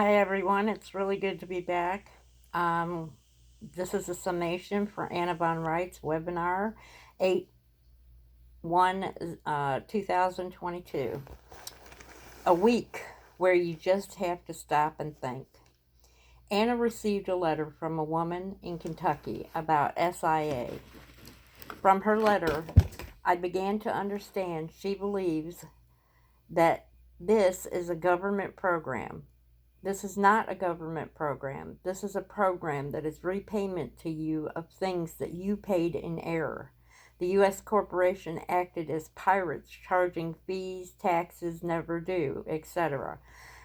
Hi everyone, it's really good to be back. Um, this is a summation for Anna von Reitz webinar 8/1/2022. A week where you just have to stop and think. Anna received a letter from a woman in Kentucky about SIA. From her letter, I began to understand she believes that this is a government program. This is not a government program. This is a program that is repayment to you of things that you paid in error. The U.S. corporation acted as pirates, charging fees, taxes never due, etc.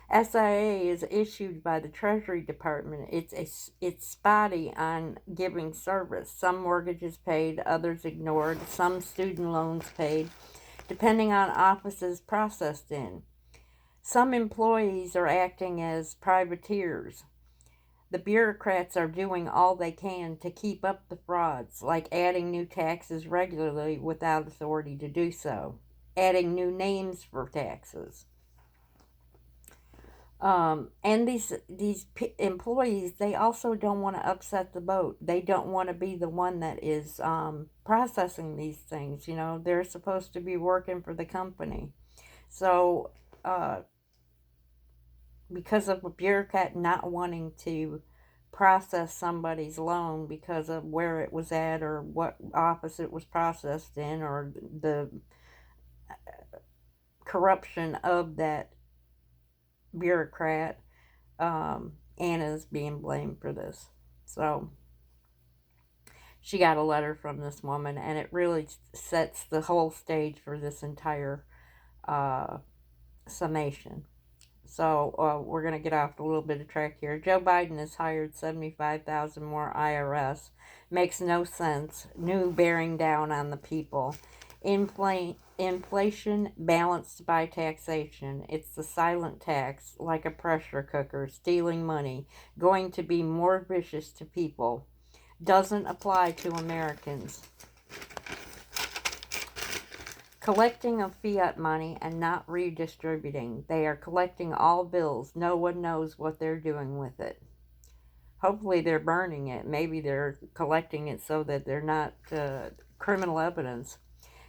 SIA is issued by the Treasury Department. It's spotty on giving service. Some mortgages paid, others ignored, some student loans paid, depending on offices processed in. Some employees are acting as privateers. The bureaucrats are doing all they can to keep up the frauds, like adding new taxes regularly without authority to do so, adding new names for taxes. And these employees, they also don't want to upset the boat. They don't want to be the one that is processing these things. You know, they're supposed to be working for the company. So, because of a bureaucrat not wanting to process somebody's loan because of where it was at or what office it was processed in or the corruption of that bureaucrat, Anna's being blamed for this. So she got a letter from this woman, and it really sets the whole stage for this entire uh, summation. So we're going to get off a little bit of track here. Joe Biden has hired 75,000 more IRS. Makes no sense. New bearing down on the people. Inflation balanced by taxation. It's the silent tax, like a pressure cooker, stealing money, going to be more vicious to people. Doesn't apply to Americans. Collecting of fiat money and not redistributing. They are collecting all bills. No one knows what they're doing with it. Hopefully they're burning it. Maybe they're collecting it so that they're not criminal evidence.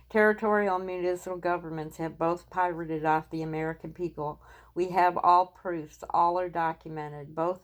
Territorial and municipal governments have both pirated off the American people. We have all proofs. All are documented. Both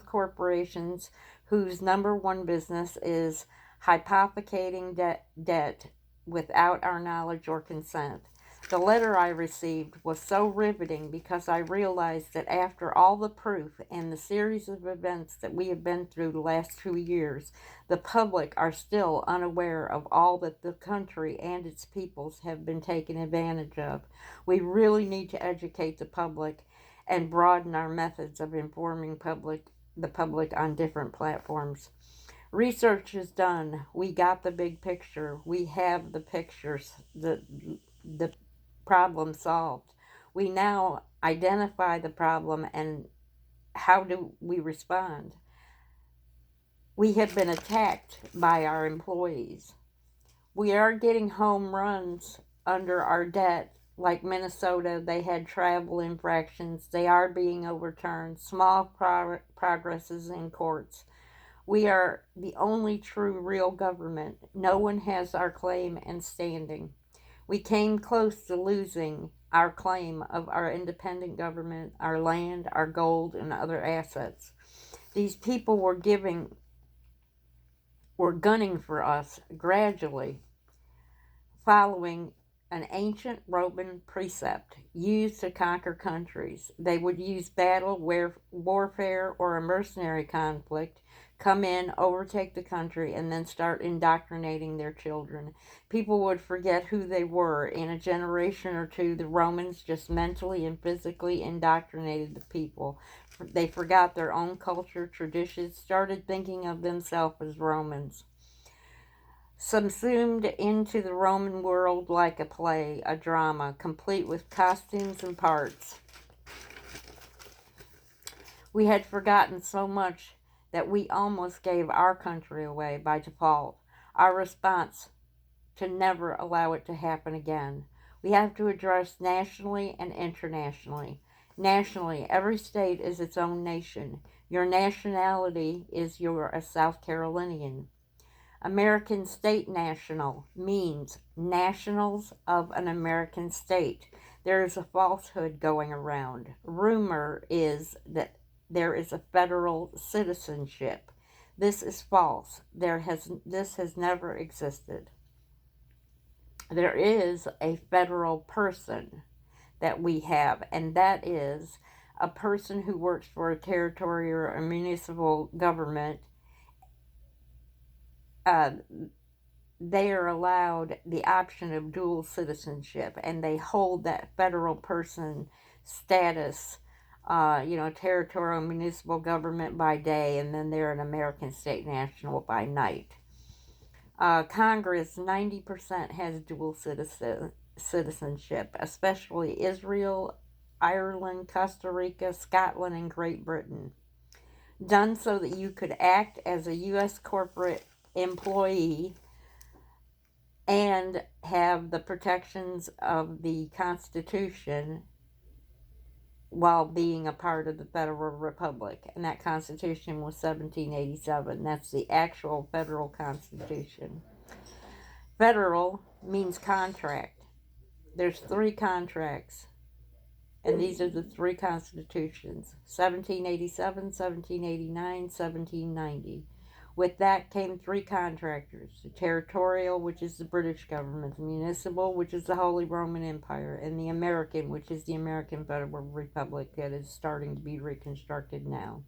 corporations whose number one business is hypothecating debt without our knowledge or consent. The letter I received was so riveting because I realized that after all the proof and the series of events that we have been through the last 2 years, the public are still unaware of all that the country and its peoples have been taken advantage of. We really need to educate the public and broaden our methods of informing the public on different platforms. Research is done. We got the big picture. We have the pictures, the problem solved. We now identify the problem and how do we respond? We have been attacked by our employees. We are getting home runs under our debt. Like Minnesota, they had travel infractions. They are being overturned. Small progresses in courts. We are the only true real government. No one has our claim and standing. We came close to losing our claim of our independent government, our land, our gold, and other assets. These people were gunning for us gradually, following an ancient Roman precept used to conquer countries. They would use battle, warfare, or a mercenary conflict, come in, overtake the country, and then start indoctrinating their children. People would forget who they were. In a generation or two, the Romans just mentally and physically indoctrinated the people. They forgot their own culture, traditions, started thinking of themselves as Romans. Subsumed into the Roman world like a play, a drama, complete with costumes and parts. We had forgotten so much that we almost gave our country away by default. Our response to never allow it to happen again. We have to address nationally and internationally. Nationally, every state is its own nation. Your nationality is you're a South Carolinian. American state national means nationals of an American state. There is a falsehood going around. Rumor is that there is a federal citizenship. This is false. This has never existed. There is a federal person that we have, and that is a person who works for a territory or a municipal government. Uh, they are allowed the option of dual citizenship, and they hold that federal person status, territorial municipal government by day, and then they're an American state national by night. Congress, 90% has dual citizenship, especially Israel, Ireland, Costa Rica, Scotland, and Great Britain. Done so that you could act as a U.S. corporate employee and have the protections of the Constitution while being a part of the Federal Republic. And that Constitution was 1787. That's the actual federal Constitution. Federal means contract. There's 3 contracts, and these are the 3 constitutions: 1787, 1789, 1790. With that came 3 contractors: the territorial, which is the British government; the municipal, which is the Holy Roman Empire; and the American, which is the American Federal Republic that is starting to be reconstructed now.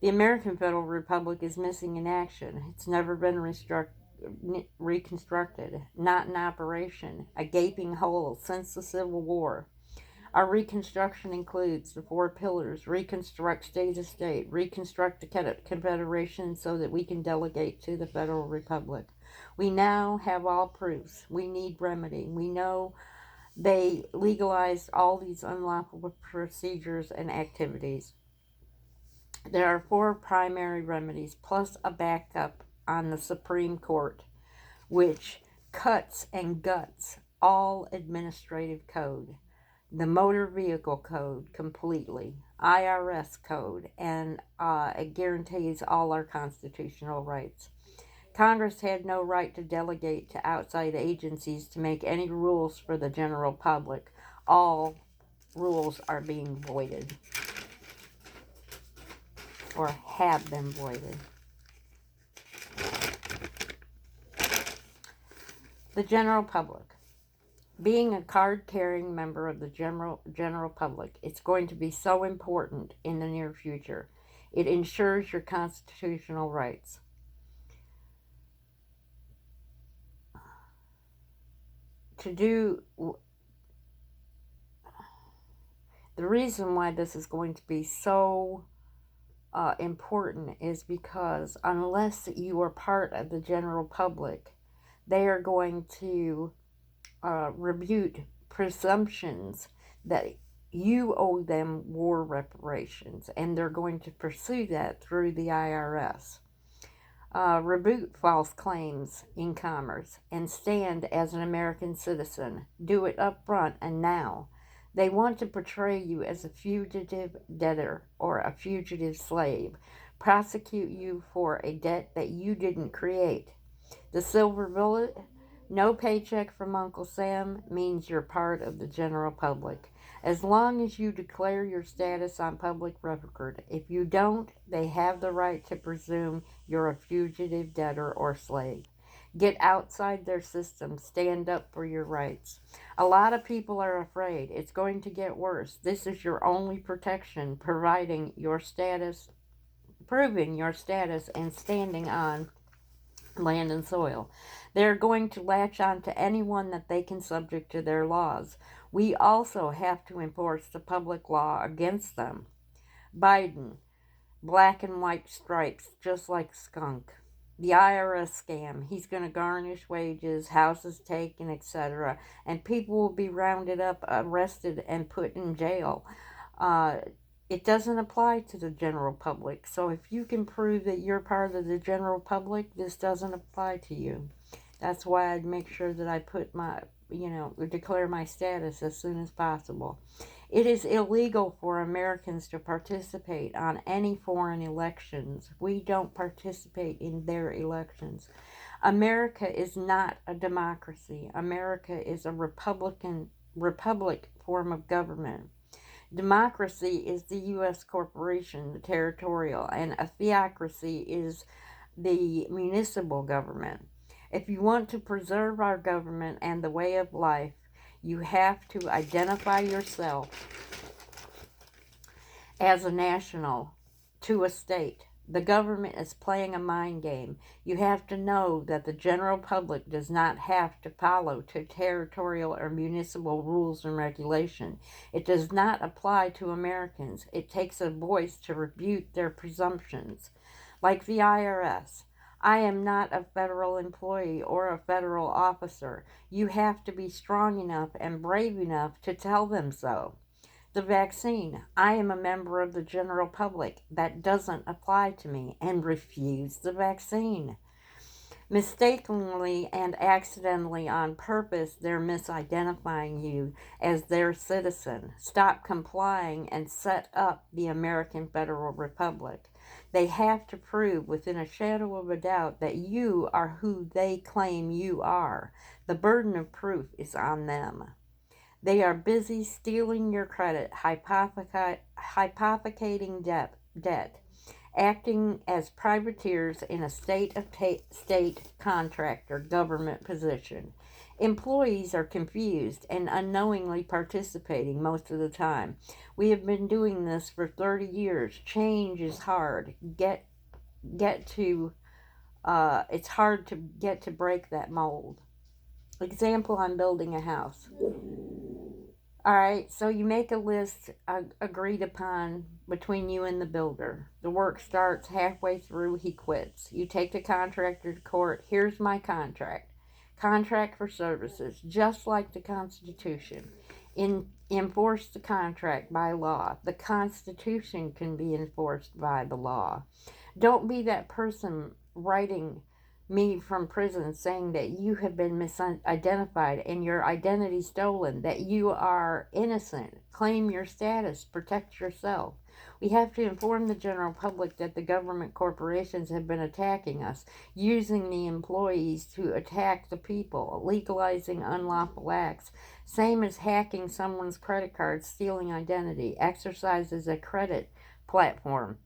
The American Federal Republic is missing in action. It's never been reconstructed, not in operation, a gaping hole since the Civil War. Our reconstruction includes the 4 pillars: reconstruct state to state, reconstruct the Confederation so that we can delegate to the Federal Republic. We now have all proofs. We need remedy. We know they legalized all these unlawful procedures and activities. There are 4 primary remedies, plus a backup on the Supreme Court, which cuts and guts all administrative code. The motor vehicle code completely, IRS code, and it guarantees all our constitutional rights. Congress had no right to delegate to outside agencies to make any rules for the general public. All rules are being voided or have been voided. The general public. Being a card-carrying member of the general public, it's going to be so important in the near future. It ensures your constitutional rights. The reason why this is going to be so important is because unless you are part of the general public, they are going to rebut presumptions that you owe them war reparations, and they're going to pursue that through the IRS. Rebut false claims in commerce and stand as an American citizen. Do it up front and now. They want to portray you as a fugitive debtor or a fugitive slave, prosecute you for a debt that you didn't create. The silver bullet: no paycheck from Uncle Sam means you're part of the general public. As long as you declare your status on public record. If you don't, they have the right to presume you're a fugitive debtor or slave. Get outside their system. Stand up for your rights. A lot of people are afraid it's going to get worse. This is your only protection, proving your status and standing on land and soil. They're going to latch on to anyone that they can subject to their laws. We also have to enforce the public law against them. Biden, black and white stripes, just like skunk. The IRS scam, he's going to garnish wages, houses taken, etc., and people will be rounded up, arrested, and put in jail. It doesn't apply to the general public. So if you can prove that you're part of the general public, this doesn't apply to you. That's why I'd make sure that I put declare my status as soon as possible. It is illegal for Americans to participate on any foreign elections. We don't participate in their elections. America is not a democracy. America is a republic form of government. Democracy is the U.S. corporation, the territorial, and a theocracy is the municipal government. If you want to preserve our government and the way of life, you have to identify yourself as a national to a state. The government is playing a mind game. You have to know that the general public does not have to follow to territorial or municipal rules and regulation. It does not apply to Americans. It takes a voice to refute their presumptions. Like the IRS. I am not a federal employee or a federal officer. You have to be strong enough and brave enough to tell them so. The vaccine. I am a member of the general public. That doesn't apply to me, and refuse the vaccine. Mistakenly and accidentally on purpose, they're misidentifying you as their citizen. Stop complying and set up the American Federal Republic. They have to prove within a shadow of a doubt that you are who they claim you are. The burden of proof is on them. They are busy stealing your credit, hypothecating debt, acting as privateers in a state contractor government position. Employees are confused and unknowingly participating most of the time. We have been doing this for 30 years. Change is hard. It's hard to get to break that mold. Example, I'm building a house. All right, so you make a list agreed upon between you and the builder. The work starts halfway through, he quits. You take the contractor to court. Here's my contract. Contract for services, just like the Constitution. Enforce the contract by law. The Constitution can be enforced by the law. Don't be that person writing me from prison saying that you have been misidentified and your identity stolen, that you are innocent. Claim your status, protect yourself. We have to inform the general public that the government corporations have been attacking us, using the employees to attack the people, legalizing unlawful acts, same as hacking someone's credit card, stealing identity, exercises a credit platform,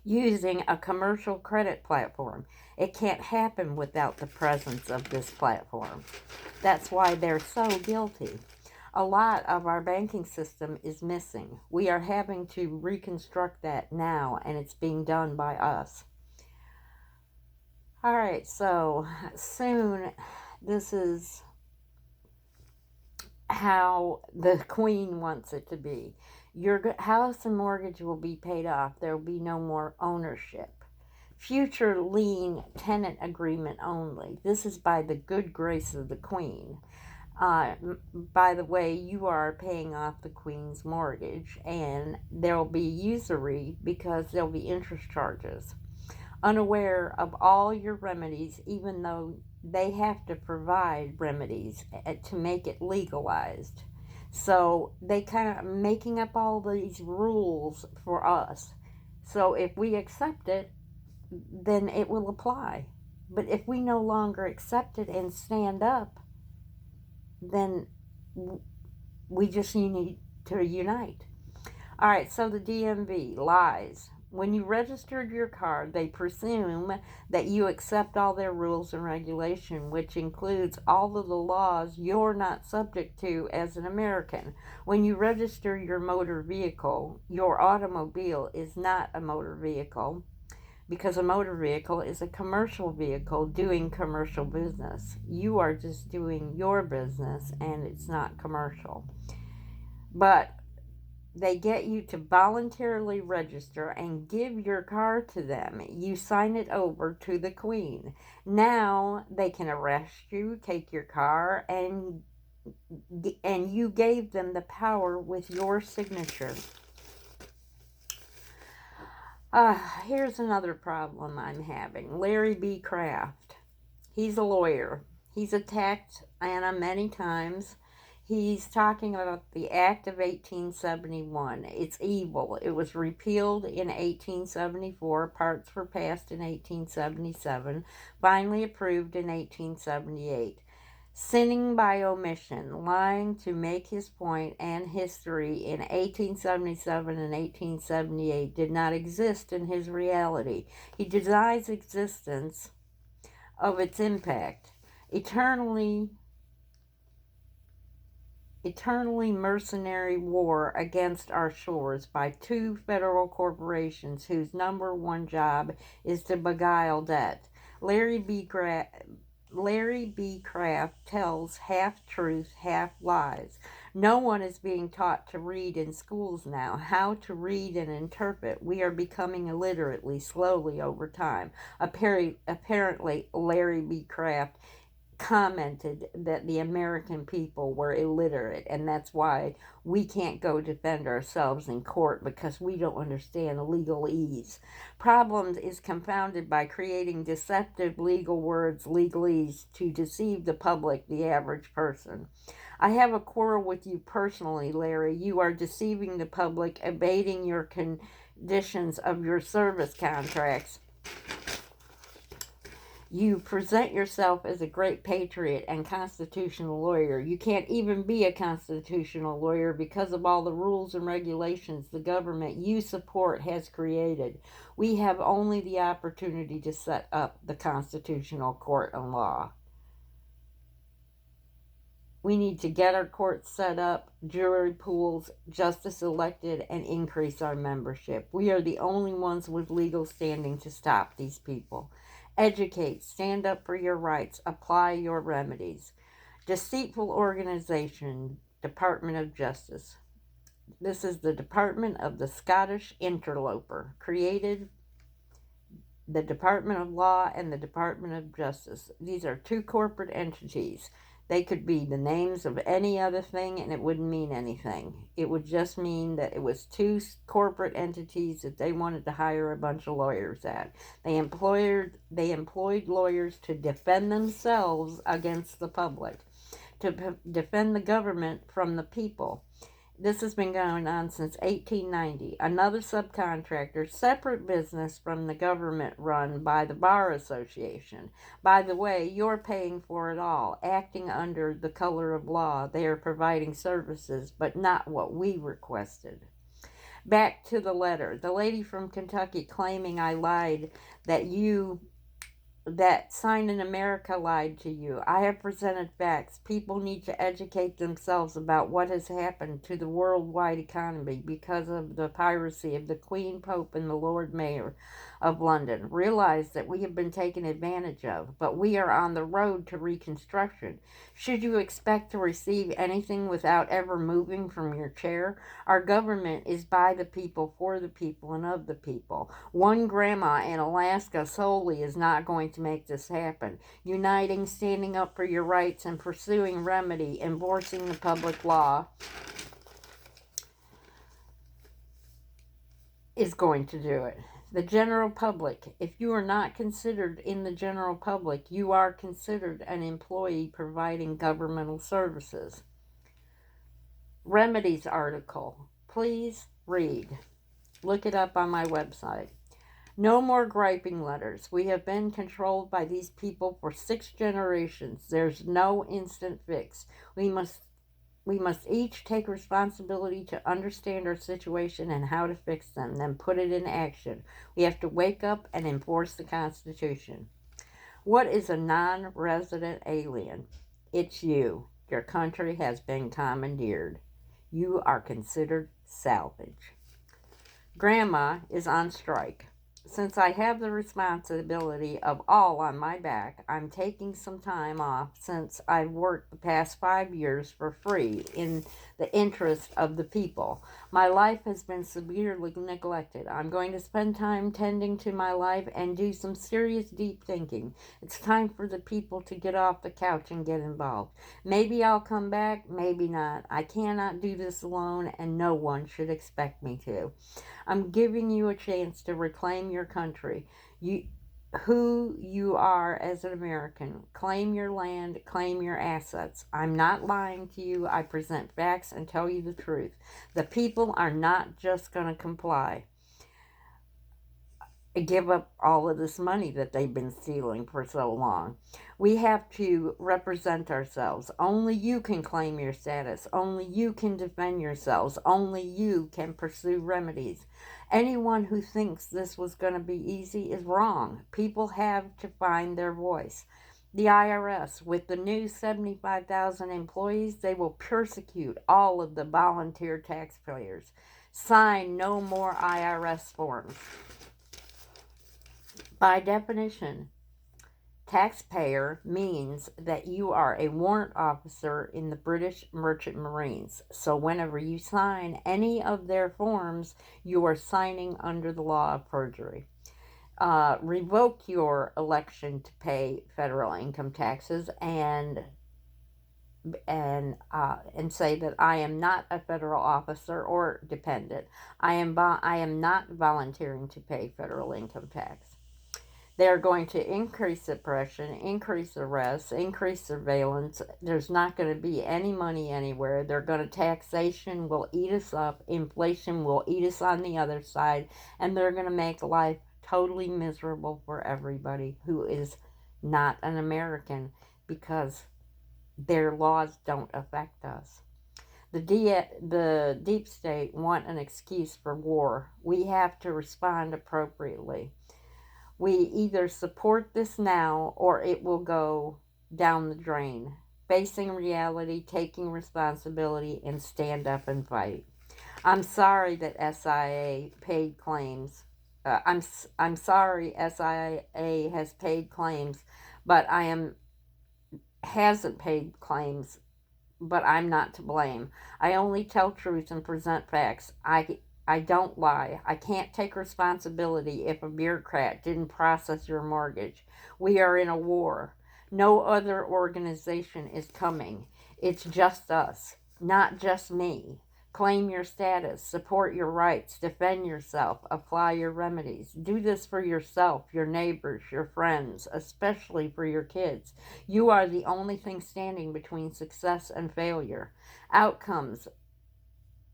using a commercial credit platform. It can't happen without the presence of this platform. That's why they're so guilty. A lot of our banking system is missing. We are having to reconstruct that now, and it's being done by us. All right, so soon this is how the Queen wants it to be. Your house and mortgage will be paid off. There will be no more ownership. Future lien tenant agreement only. This is by the good grace of the Queen. By the way, you are paying off the Queen's mortgage, and there will be usury because there will be interest charges. Unaware of all your remedies, even though they have to provide remedies to make it legalized. So they kind of making up all these rules for us. So if we accept it, then it will apply. But if we no longer accept it and stand up, then we just need to unite. All right, so the DMV lies. When you registered your car, they presume that you accept all their rules and regulation, which includes all of the laws you're not subject to as an American. When you register your motor vehicle, your automobile is not a motor vehicle, because a motor vehicle is a commercial vehicle doing commercial business. You are just doing your business, and it's not commercial. But they get you to voluntarily register and give your car to them. You sign it over to the Queen. Now they can arrest you, take your car, and you gave them the power with your signature. Here's another problem I'm having. Larry B. Kraft. He's a lawyer. He's attacked Anna many times. He's talking about the Act of 1871. It's evil. It was repealed in 1874. Parts were passed in 1877, finally approved in 1878. Sinning by omission, lying to make his point, and history in 1877 and 1878 did not exist in his reality. He denies existence of its impact. Eternally mercenary war against our shores by two federal corporations whose number one job is to beguile debt. Larry B. Kraft tells half-truths, half-lies. No one is being taught to read in schools now, how to read and interpret. We are becoming illiterate slowly over time. Apparently, Larry B. Kraft commented that the American people were illiterate, and that's why we can't go defend ourselves in court, because we don't understand legalese. Problems is confounded by creating deceptive legal words, legalese, to deceive the public, the average person. I have a quarrel with you personally, Larry. You are deceiving the public, evading your conditions of your service contracts. You present yourself as a great patriot and constitutional lawyer. You can't even be a constitutional lawyer because of all the rules and regulations the government you support has created. We have only the opportunity to set up the constitutional court and law. We need to get our courts set up, jury pools, justice elected, and increase our membership. We are the only ones with legal standing to stop these people. Educate, stand up for your rights, apply your remedies. Deceitful organization, Department of Justice. This is the Department of the Scottish Interloper, created the Department of Law and the Department of Justice. These are two corporate entities. They could be the names of any other thing, and it wouldn't mean anything. It would just mean that it was two corporate entities that they wanted to hire a bunch of lawyers at. They employed lawyers to defend themselves against the public, to defend the government from the people. This has been going on since 1890. Another subcontractor, separate business from the government, run by the Bar Association. By the way, you're paying for it all, acting under the color of law. They are providing services, but not what we requested. Back to the letter. The lady from Kentucky claiming I lied, that Sign in America lied to you. I have presented facts. People need to educate themselves about what has happened to the worldwide economy because of the piracy of the Queen, Pope, and the Lord Mayor of London. Realize that we have been taken advantage of, but we are on the road to reconstruction. Should you expect to receive anything without ever moving from your chair? Our government is by the people, for the people, and of the people. One grandma in Alaska solely is not going to make this happen. Uniting, standing up for your rights, and pursuing remedy, enforcing the public law is going to do it. The general public. If you are not considered in the general public, you are considered an employee providing governmental services. Remedies article. Please read. Look it up on my website. No more griping letters. We have been controlled by these people for 6 generations. There's no instant fix. We must each take responsibility to understand our situation and how to fix them, then put it in action. We have to wake up and enforce the Constitution. What is a non-resident alien? It's you. Your country has been commandeered. You are considered salvage. Grandma is on strike. Since I have the responsibility of all on my back, I'm taking some time off since I've worked the past 5 years for free in the interest of the people. My life has been severely neglected. I'm going to spend time tending to my life and do some serious deep thinking. It's time for the people to get off the couch and get involved. Maybe I'll come back, maybe not. I cannot do this alone, and no one should expect me to. I'm giving you a chance to reclaim your country. who you are as an American. Claim your land, claim your assets. I'm not lying to you. I present facts and tell you the truth. The people are not just going to comply, give up all of this money that they've been stealing for so long. We have to represent ourselves. Only you can claim your status. Only you can defend yourselves. Only you can pursue remedies. Anyone who thinks this was going to be easy is wrong. People have to find their voice. The IRS, with the new 75,000 employees, they will persecute all of the volunteer taxpayers. Sign no more IRS forms. By definition, taxpayer means that you are a warrant officer in the British Merchant Marines. So whenever you sign any of their forms, you are signing under the law of perjury. Revoke your election to pay federal income taxes and say that I am not a federal officer or dependent. I am not volunteering to pay federal income tax. They're going to increase oppression, increase arrests, increase surveillance. There's not going to be any money anywhere. Taxation will eat us up. Inflation will eat us on the other side. And they're going to make life totally miserable for everybody who is not an American, because their laws don't affect us. The deep state want an excuse for war. We have to respond appropriately. We either support this now or it will go down the drain. Facing reality, taking responsibility, and stand up and fight. I'm sorry that SIA paid claims. I'm sorry SIA has paid claims, but hasn't paid claims, but I'm not to blame. I only tell truth and present facts. I don't lie. I can't take responsibility if a bureaucrat didn't process your mortgage. We are in a war. No other organization is coming. It's just us, not just me. Claim your status, support your rights, defend yourself, apply your remedies. Do this for yourself, your neighbors, your friends, especially for your kids. You are the only thing standing between success and failure. Outcomes: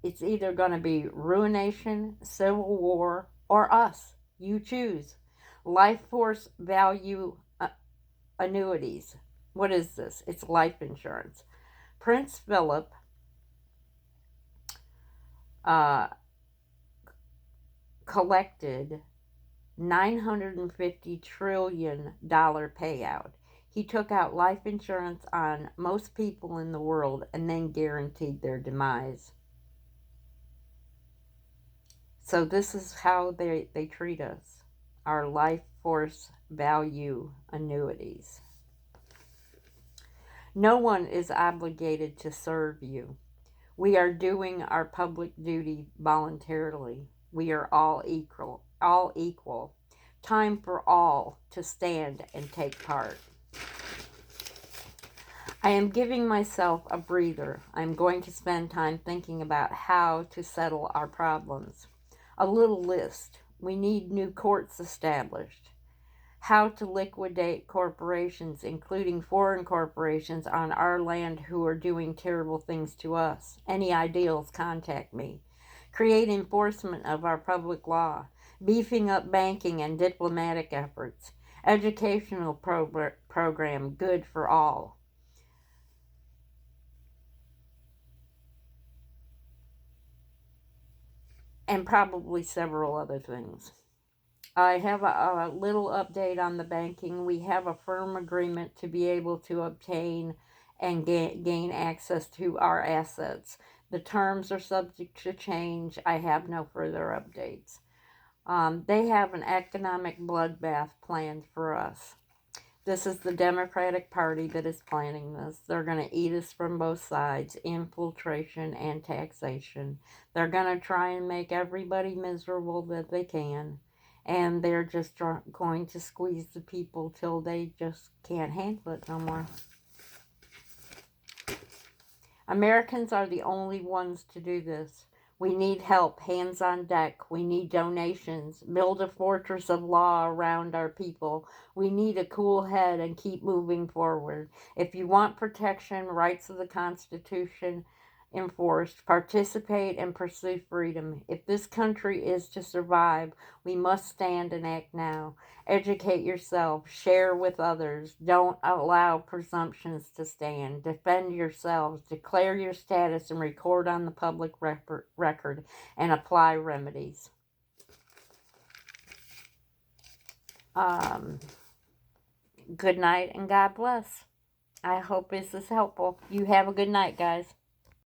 it's either going to be ruination, civil war, or us. You choose. Life force value annuities. What is this? It's life insurance. Prince Philip collected $950 trillion payout. He took out life insurance on most people in the world and then guaranteed their demise. So this is how they treat us. Our life force value annuities. No one is obligated to serve you. We are doing our public duty voluntarily. We are all equal. Time for all to stand and take part. I am giving myself a breather. I'm going to spend time thinking about how to settle our problems. A little list. We need new courts established. How to liquidate corporations, including foreign corporations on our land who are doing terrible things to us. Any ideals, contact me. Create enforcement of our public law. Beefing up banking and diplomatic efforts. Educational program, good for all. And probably several other things. I have a little update on the banking. We have a firm agreement to be able to obtain and gain access to our assets. The terms are subject to change. I have no further updates. They have an economic bloodbath planned for us. This is the Democratic Party that is planning this. They're going to eat us from both sides, infiltration and taxation. They're going to try and make everybody miserable that they can. And they're just going to squeeze the people till they just can't handle it no more. Americans are the only ones to do this. We need help, hands on deck. We need donations. Build a fortress of law around our people. We need a cool head and keep moving forward. If you want protection, rights of the Constitution enforced, participate and pursue freedom. If this country is to survive, we must stand and act now. Educate yourself, share with others. Don't allow presumptions to stand. Defend yourselves, declare your status, and record on the public record and apply remedies. Good night and God bless. I hope this is helpful. You have a good night, guys.